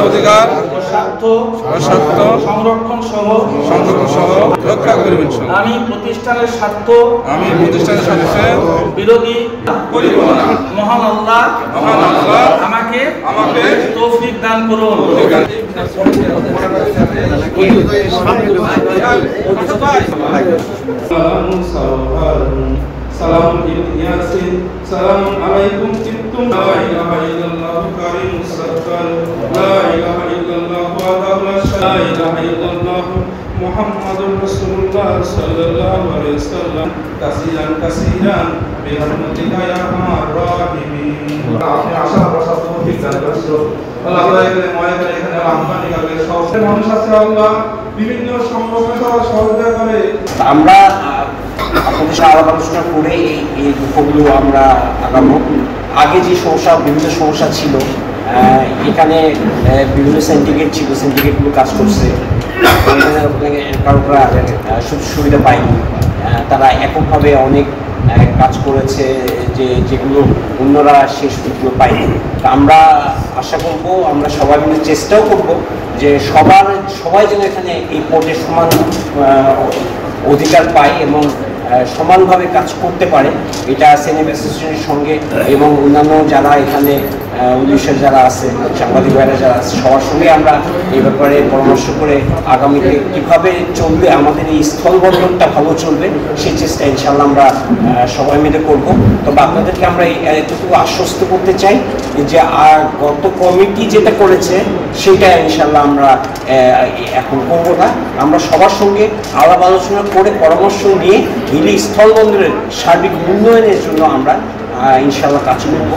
অধিকার সংরক্ষণ সহ রক্ষা করিবেন। আমি প্রতিষ্ঠানের স্বার্থ বিরোধী করিব না। মহান আল্লাহ আমাকে তৌফিক দান করুন। সালাম ইয়াসিন সালাম আলাইকুম তিবতুম লা ইলাহা ইল্লাল্লাহ কারিমুস সাত্তার লা ইলাহা ইল্লাল্লাহ ওয়াহদাহু লা ইলাহা ইল্লাল্লাহ মুহাম্মাদুর রাসূলুল্লাহ সাল্লাল্লাহু আলাইহি ওয়াসাল্লাম কাসীরান বিরহমাতিকা ইয়া আরহামার রাহিমিন। আপনি আশা প্রসাদ তৌফিক দান করুন। আল্লাহ এখানে এখানে আমদানি করে সব মানুষ আছে আল্লাহ বিভিন্ন সমস্যা সহযোগিতা করে। আমরা আপনাদের সাথে আলাপ আলোচনা করে এই দুঃখগুলো আমরা আগামো। আগে যে বিভিন্ন সমস্যা ছিল, এখানে বিভিন্ন সিন্ডিকেট ছিল, সিন্ডিকেটগুলো কাজ করছে, কারোরা সুযোগ সুবিধা পায়নি। তারা এককভাবে অনেক কাজ করেছে যেগুলো অন্যরা সেই সুযোগগুলো পায়নি। তা আমরা আশা করব, আমরা সবাই মিলে চেষ্টাও করব যে সবাই যেন এখানে এই পোর্টের সমান অধিকার পায় এবং সমানভাবে কাজ করতে পারে। এটা সিনেমা অ্যাসোসিয়েশনের সঙ্গে এবং অন্যান্য যারা এখানে উদ্দেশ্যের যারা আছে, সাংবাদিক ভাইরা যারা আছে, সবার সঙ্গে আমরা এই ব্যাপারে পরামর্শ করে আগামীতে কীভাবে চলবে, আমাদের এই স্থলবন্দরটা ভালো চলবে সেই চেষ্টা ইনশাল্লাহ আমরা সবাই মিলে করব। তবে আপনাদেরকে আমরা এতটুকু আশ্বস্ত করতে চাই যে গত কমিটি যেটা করেছে সেটা ইনশাল্লাহ আমরা এখন করবো না। আমরা সবার সঙ্গে আলাপ আলোচনা করে পরামর্শ নিয়ে হিলি স্থলবন্দরের সার্বিক উন্নয়নের জন্য আমরা ইনশাল্লাহ কাজ করব।